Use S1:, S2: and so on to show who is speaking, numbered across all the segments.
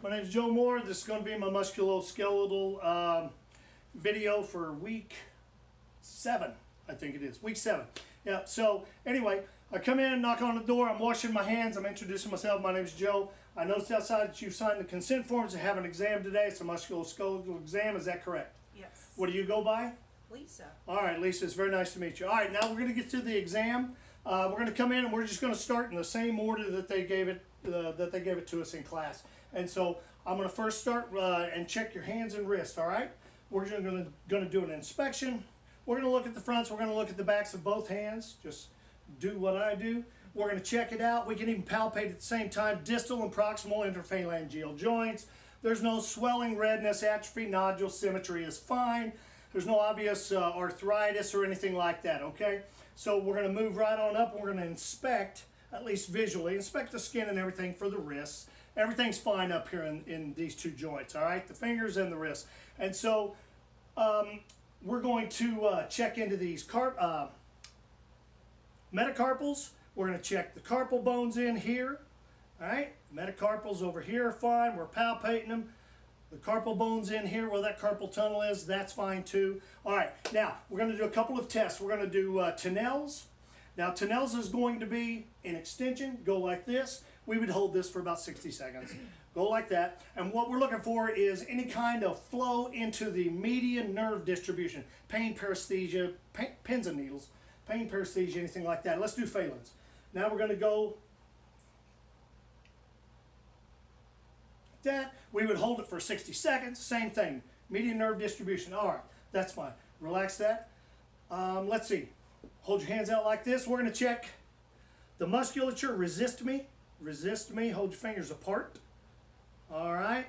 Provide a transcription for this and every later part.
S1: My name is Joe Moore. This is going to be my musculoskeletal video for week 7, I think it is. Week 7. Yeah, so anyway, I come in, knock on the door, I'm washing my hands, I'm introducing myself. My name is Joe. I noticed outside that you've signed the consent forms to have an exam today. It's a musculoskeletal exam, is that correct?
S2: Yes.
S1: What do you go by?
S2: Lisa.
S1: All right, Lisa, it's very nice to meet you. All right, now we're going to get to the exam. We're going to come in and we're just going to start in the same order that they gave it to us in class. And so I'm going to first start and check your hands and wrists. All right, we're going to do an inspection. We're going to look at the fronts. We're going to look at the backs of both hands. Just do what I do. We're going to check it out. We can even palpate at the same time distal and proximal interphalangeal joints. There's no swelling, redness, atrophy, nodule, symmetry is fine. There's no obvious arthritis or anything like that, okay? So we're going to move right on up and we're going to inspect, at least visually, inspect the skin and everything for the wrists. Everything's fine up here in these two joints, all right? The fingers and the wrists. And so we're going to check into these metacarpals. We're going to check the carpal bones in here, all right? Metacarpals over here are fine. We're palpating them. The carpal bones in here, where that carpal tunnel is, that's fine too. All right, now we're going to do a couple of tests. We're going to do Tinel's. Now Tinel's is going to be an extension, go like this. We would hold this for about 60 seconds. Go like that. And what we're looking for is any kind of flow into the median nerve distribution. Pain, paresthesia, pins and needles, pain, paresthesia, anything like that. Let's do Phalen's. Now we're going to go that. We would hold it for 60 seconds. Same thing. Median nerve distribution. All right, that's fine. Relax that. Let's see. Hold your hands out like this. We're going to check the musculature. Resist me. Resist me. Hold your fingers apart. All right.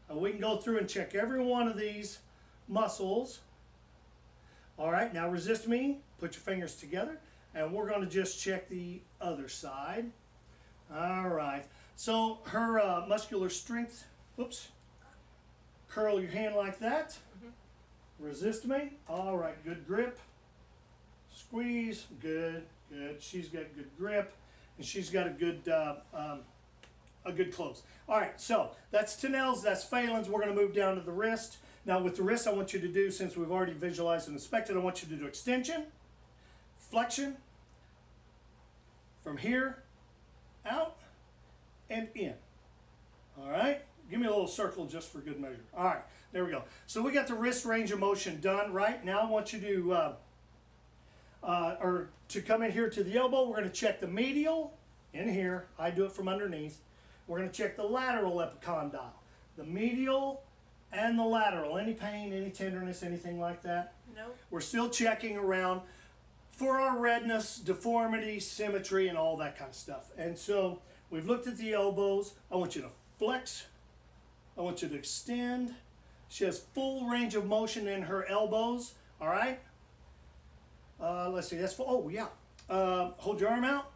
S1: We can go through and check every one of these muscles. All right. Now resist me. Put your fingers together. And we're going to just check the other side. All right. So her muscular strength, whoops, curl your hand like that. Resist me. All right, good grip. Squeeze, good, good. She's got good grip, and she's got a good close. All right, so that's Tinel's, that's Phalen's. We're going to move down to the wrist. Now with the wrist, I want you to do, since we've already visualized and inspected, I want you to do extension, flexion, from here, out, and in. All right, give me a little circle just for good measure. All right, there we go. So we got the wrist range of motion done. Right now I want you to come in here to the elbow. We're going to check the medial in here. I do it from underneath. We're going to check the lateral epicondyle, the medial and the lateral. Any pain, any tenderness, anything like that?
S2: Nope.
S1: We're still checking around for our redness, deformity, symmetry, and all that kind of stuff. And so we've looked at the elbows. I want you to flex. I want you to extend. She has full range of motion in her elbows. All right. Let's see. That's full. Oh yeah. Hold your arm out.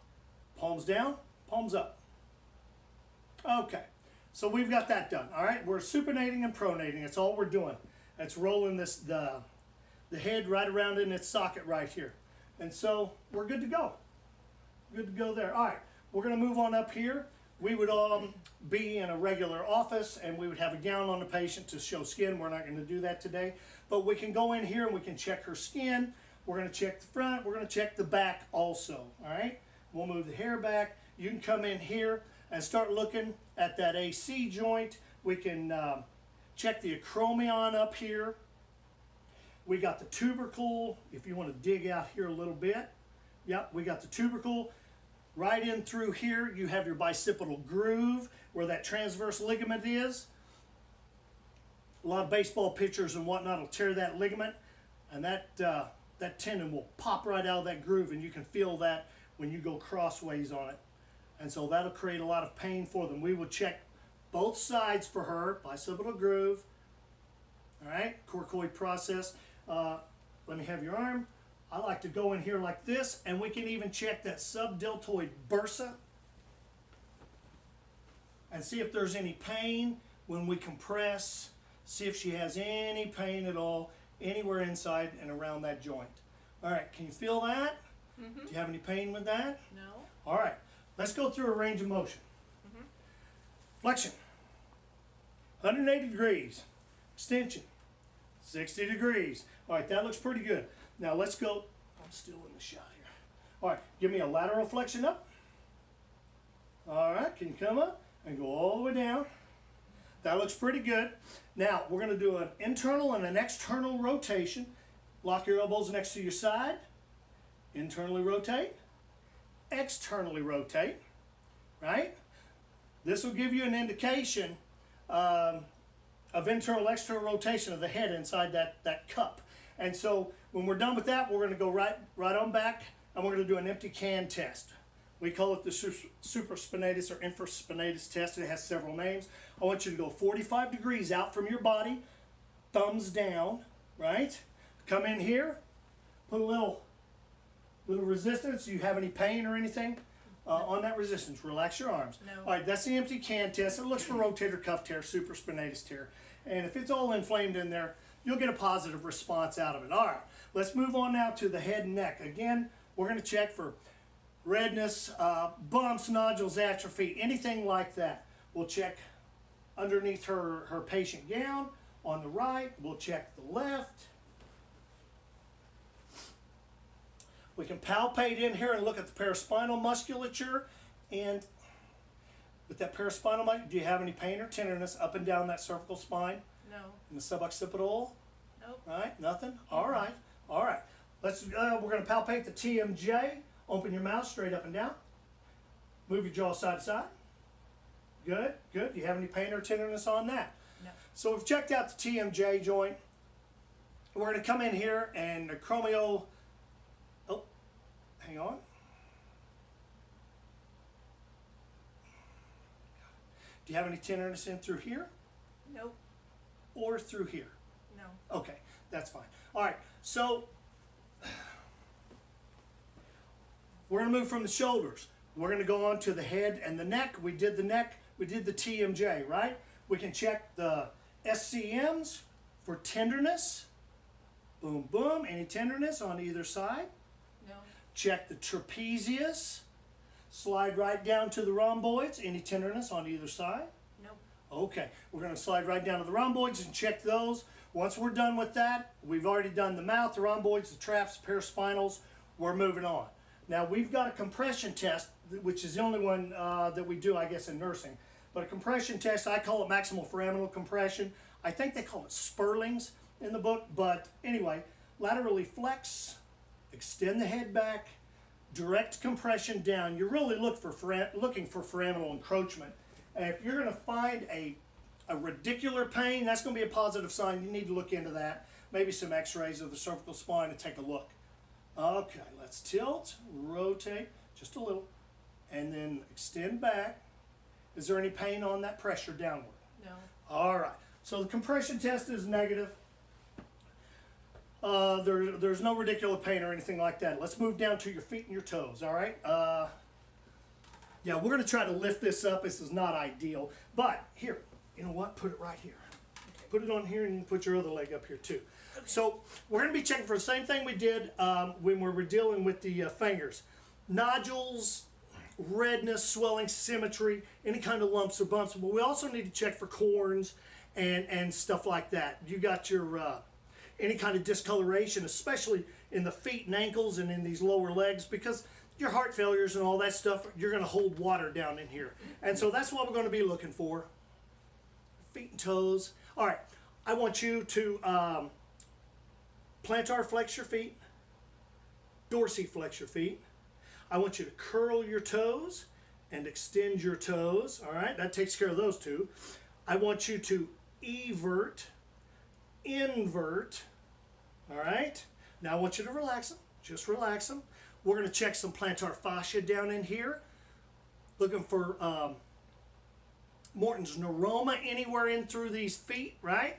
S1: Palms down. Palms up. Okay. So we've got that done. All right. We're supinating and pronating. That's all we're doing. That's rolling the head right around in its socket right here. And so we're good to go. Good to go there. All right. We're going to move on up here. We would be in a regular office and we would have a gown on the patient to show skin. We're not going to do that today. But we can go in here and we can check her skin. We're going to check the front. We're going to check the back also. All right. We'll move the hair back. You can come in here and start looking at that AC joint. We can check the acromion up here. We got the tubercle, if you want to dig out here a little bit. Yep, we got the tubercle. Right in through here, you have your bicipital groove where that transverse ligament is. A lot of baseball pitchers and whatnot will tear that ligament, and that tendon will pop right out of that groove, and you can feel that when you go crossways on it. And so that'll create a lot of pain for them. We will check both sides for her, bicipital groove. All right, coracoid process. Let me have your arm. I like to go in here like this, and we can even check that subdeltoid bursa and see if there's any pain when we compress. See if she has any pain at all anywhere inside and around that joint. All right, can you feel that? Do you have any pain with that?
S2: No.
S1: All right, let's go through a range of motion. Flexion, 180 degrees. Extension, 60 degrees. All right, that looks pretty good. Now let's go, I'm still in the shot here. All right, give me a lateral flexion up. All right, can you come up and go all the way down? That looks pretty good. Now, we're going to do an internal and an external rotation. Lock your elbows next to your side. Internally rotate. Externally rotate. Right? This will give you an indication of internal, external rotation of the head inside that cup. And so, when we're done with that, we're going to go right on back, and we're going to do an empty can test. We call it the supraspinatus or infraspinatus test. It has several names. I want you to go 45 degrees out from your body, thumbs down, right? Come in here, put a little resistance. Do you have any pain or anything on that resistance? Relax your arms.
S2: No.
S1: All right, that's the empty can test. It looks for rotator cuff tear, supraspinatus tear. And if it's all inflamed in there, you'll get a positive response out of it. All right, let's move on now to the head and neck. Again, we're going to check for redness, bumps, nodules, atrophy, anything like that. We'll check underneath her patient gown on the right. We'll check the left. We can palpate in here and look at the paraspinal musculature. And with that paraspinal musculature, do you have any pain or tenderness up and down that cervical spine?
S2: No.
S1: In the suboccipital?
S2: Nope.
S1: Right? Nothing? All right. All right. We're going to palpate the TMJ. Open your mouth straight up and down. Move your jaw side to side. Good, good. Do you have any pain or tenderness on that?
S2: No.
S1: So we've checked out the TMJ joint. We're going to come in here and the chromio... Oh, hang on. Do you have any tenderness in through here?
S2: Nope.
S1: Or through here?
S2: No.
S1: Okay, that's fine. All right, so... we're going to move from the shoulders. We're going to go on to the head and the neck. We did the neck. We did the TMJ, right? We can check the SCMs for tenderness. Boom, boom. Any tenderness on either side?
S2: No.
S1: Check the trapezius. Slide right down to the rhomboids. Any tenderness on either side?
S2: Nope.
S1: Okay, we're going to slide right down to the rhomboids and check those. Once we're done with that, we've already done the mouth, the rhomboids, the traps, paraspinals. We're moving on. Now we've got a compression test, which is the only one that we do, I guess, in nursing. But a compression test, I call it maximal foraminal compression. I think they call it Sperling's in the book. But anyway, laterally flex, extend the head back, direct compression down. You're really looking for foraminal encroachment. And if you're going to find a radicular pain, that's going to be a positive sign. You need to look into that. Maybe some x-rays of the cervical spine to take a look. Okay, let's tilt, rotate just a little, and then extend back. Is there any pain on that pressure downward?
S2: No.
S1: All right, so the compression test is negative. There's no radicular pain or anything like that. Let's move down to your feet and your toes, all right? Yeah, we're going to try to lift this up. This is not ideal, but here, you know what? Put it right here. Put it on here and put your other leg up here too. So we're going to be checking for the same thing we did when we were dealing with the fingers. Nodules, redness, swelling, symmetry, any kind of lumps or bumps. But we also need to check for corns and stuff like that. You got your any kind of discoloration, especially in the feet and ankles and in these lower legs, because your heart failures and all that stuff, you're going to hold water down in here. And so that's what we're going to be looking for. Feet and toes. All right, I want you to plantar flex your feet, dorsiflex your feet. I want you to curl your toes and extend your toes. All right, that takes care of those two. I want you to evert, invert. All right, now I want you to relax them. Just relax them. We're going to check some plantar fascia down in here. Looking for Morton's neuroma anywhere in through these feet, right?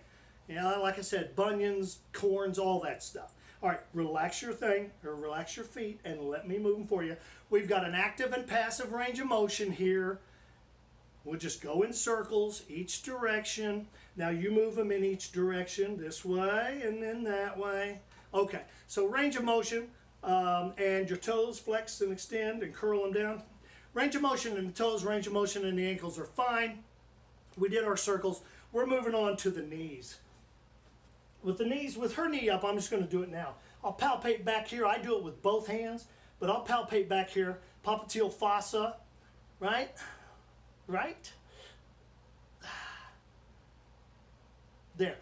S1: You know, like I said, bunions, corns, all that stuff. All right, relax your thing, or relax your feet, and let me move them for you. We've got an active and passive range of motion here. We'll just go in circles, each direction. Now you move them in each direction, this way and then that way. Okay, so range of motion, and your toes flex and extend and curl them down. Range of motion in the toes, range of motion in the ankles are fine. We did our circles. we're moving on to the knees. With the knees, with her knee up, I'm just going to do it now. I'll palpate back here. I do it with both hands, but I'll palpate back here. Popliteal fossa, right? Right? There.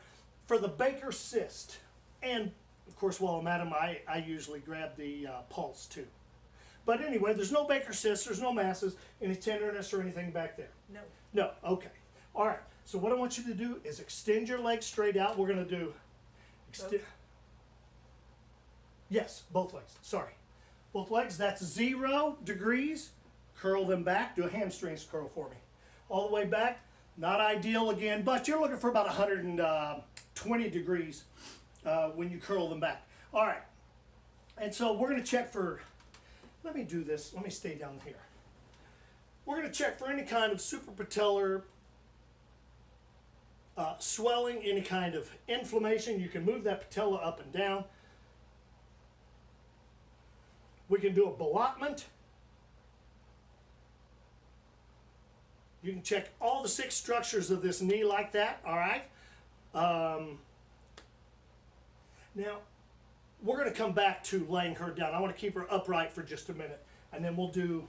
S1: For the Baker cyst, and of course while I'm at them, I usually grab the pulse too. But anyway, there's no Baker cyst, there's no masses, any tenderness or anything back there.
S2: No.
S1: No, okay. All right, so what I want you to do is extend your legs straight out. We're going to do, yes, both legs, sorry. Both legs, that's 0 degrees. Curl them back, do a hamstrings curl for me. All the way back, not ideal again, but you're looking for about 120 degrees when you curl them back. All right, and so we're going to check for, let me do this, let me stay down here. We're going to check for any kind of suprapatellar swelling, any kind of inflammation. You can move that patella up and down. We can do a ballottement. You can check all the 6 structures of this knee like that, all right? Now, we're going to come back to laying her down. I want to keep her upright for just a minute, and then we'll do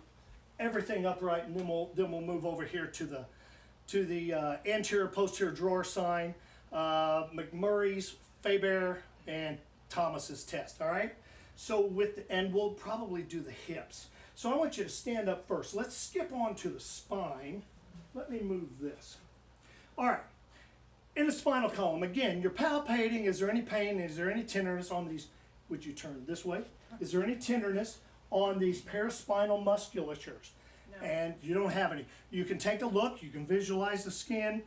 S1: everything upright, and then we'll move over here to the anterior posterior drawer sign, McMurray's, Faber, and Thomas's test, all right? So and we'll probably do the hips. So I want you to stand up first. Let's skip on to the spine. Let me move this. All right. In the spinal column, again, you're palpating. Is there any pain? Is there any tenderness on these? Would you turn this way? Is there any tenderness on these paraspinal musculatures? No. And you don't have any. You can take a look. You can visualize the skin,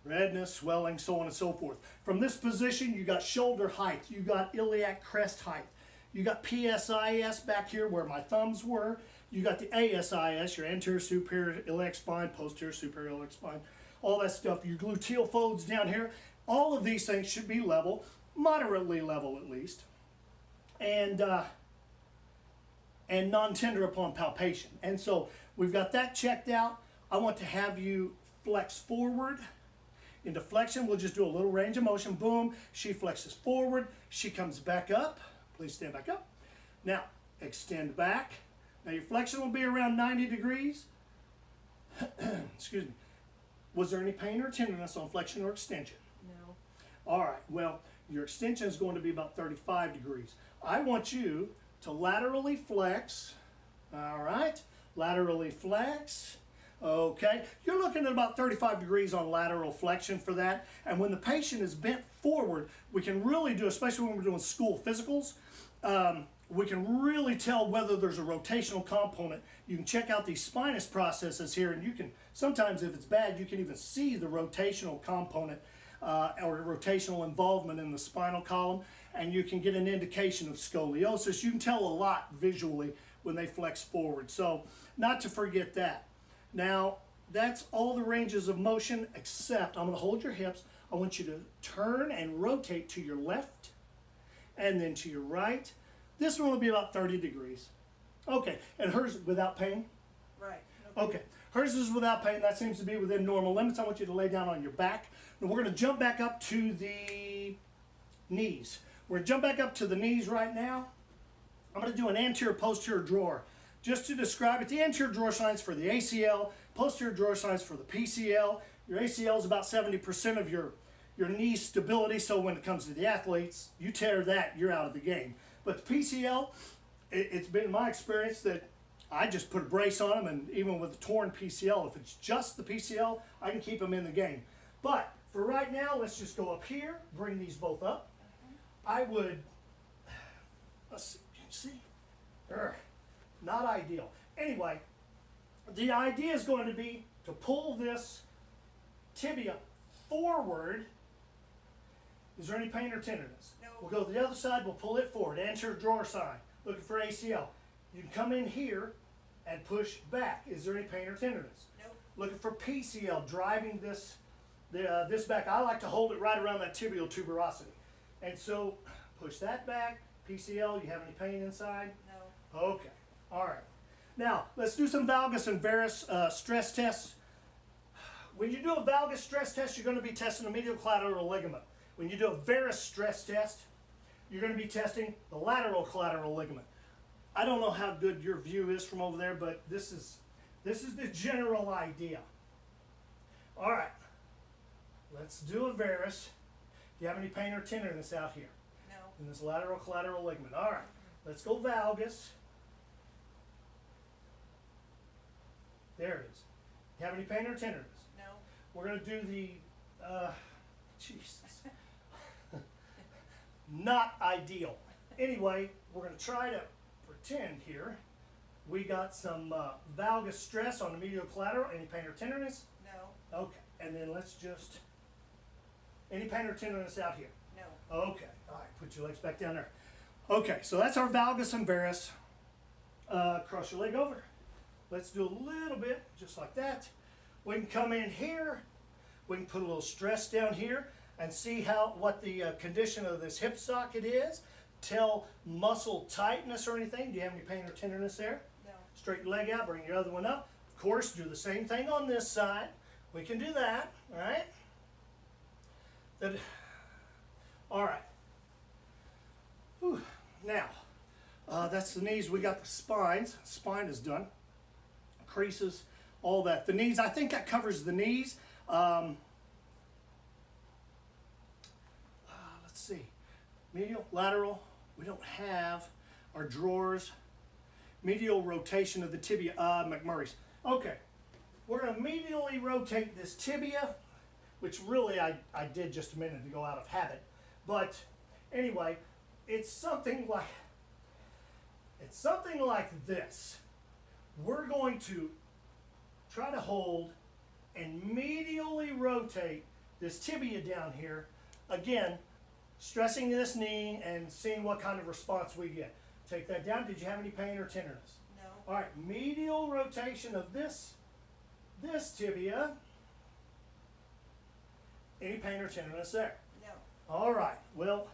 S1: redness, swelling, so on and so forth. From this position, you got shoulder height. You got iliac crest height. You got PSIS back here where my thumbs were. You got the ASIS, your anterior superior iliac spine, posterior superior iliac spine, all that stuff. Your gluteal folds down here. All of these things should be level, moderately level at least, and non-tender upon palpation. And so we've got that checked out. I want to have you flex forward. Into flexion, we'll just do a little range of motion. Boom, she flexes forward. She comes back up. Please stand back up. Now, extend back. Now your flexion will be around 90 degrees. Excuse me. Was there any pain or tenderness on flexion or extension?
S2: No.
S1: All right, well, your extension is going to be about 35 degrees. I want you to laterally flex. All right, laterally flex. Okay, you're looking at about 35 degrees on lateral flexion for that. And when the patient is bent forward, we can really do, especially when we're doing school physicals, we can really tell whether there's a rotational component. You can check out these spinous processes here, and you can, sometimes if it's bad, you can even see the rotational component or rotational involvement in the spinal column, and you can get an indication of scoliosis. You can tell a lot visually when they flex forward. So not to forget that. Now, that's all the ranges of motion except I'm going to hold your hips. I want you to turn and rotate to your left and then to your right. This one will be about 30 degrees. Okay, and hers without pain?
S2: Right.
S1: Okay, hers is without pain. That seems to be within normal limits. I want you to lay down on your back. Now we're going to jump back up to the knees. We're going to jump back up to the knees right now. I'm going to do an anterior posterior drawer. Just to describe it, the anterior drawer signs for the ACL, posterior drawer signs for the PCL. Your ACL is about 70% of your knee stability, so when it comes to the athletes, you tear that, you're out of the game. But the PCL, it's been my experience that I just put a brace on them, and even with a torn PCL, if it's just the PCL, I can keep them in the game. But for right now, let's just go up here, bring these both up. I would, let's see, can you see? Not ideal. Anyway, the idea is going to be to pull this tibia forward. Is there any pain or tenderness?
S2: No.
S1: We'll go to the other side, we'll pull it forward. Anterior drawer sign, looking for ACL. You can come in here and push back. Is there any pain or tenderness?
S2: No.
S1: Looking for PCL, driving this back. I like to hold it right around that tibial tuberosity. And so, push that back. PCL, you have any pain inside?
S2: No.
S1: Okay, all right. Now, let's do some valgus and varus stress tests. when you do a valgus stress test, you're going to be testing the medial collateral ligament. When you do a varus stress test, you're going to be testing the lateral collateral ligament. I don't know how good your view is from over there, but this is the general idea. All right, let's do a varus. Do you have any pain or tenderness out here?
S2: No.
S1: In this lateral collateral ligament. All right, let's go valgus. There it is. Do you have any pain or tenderness?
S2: No.
S1: We're going to do the, Jesus. Not ideal. Anyway, we're going to try to pretend here we got some valgus stress on the medial collateral. Any pain or tenderness?
S2: No.
S1: Okay, and then let's just, any pain or tenderness out here?
S2: No.
S1: Okay, all right, put your legs back down there. Okay, so that's our valgus and varus. Cross your leg over. Let's do a little bit, just like that. We can come in here, we can put a little stress down here and see what the condition of this hip socket is. Tell muscle tightness or anything. Do you have any pain or tenderness there?
S2: No.
S1: Straighten your leg out, bring your other one up. Of course, do the same thing on this side. We can do that, all right? All right. Whew. Now, that's the knees. We got the spines. Spine is done. Creases, all that. The knees, I think that covers the knees. Let's see. Medial, lateral. We don't have our drawers. Medial rotation of the tibia, McMurray's. Okay, we're going to medially rotate this tibia, which really I did just a minute ago out of habit. But anyway, it's something like this. We're going to try to hold and medially rotate this tibia down here. Again, stressing this knee and seeing what kind of response we get. Take that down. Did you have any pain or tenderness?
S2: No.
S1: All right, medial rotation of this tibia. Any pain or tenderness there?
S2: No.
S1: All right, well,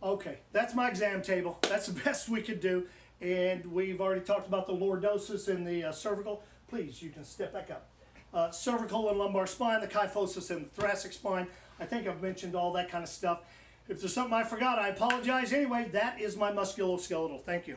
S1: okay, that's my exam table. That's the best we could do. And we've already talked about the lordosis and the cervical. Please, you can step back up. Cervical and lumbar spine, the kyphosis and the thoracic spine. I think I've mentioned all that kind of stuff. If there's something I forgot, I apologize. Anyway, that is my musculoskeletal. Thank you.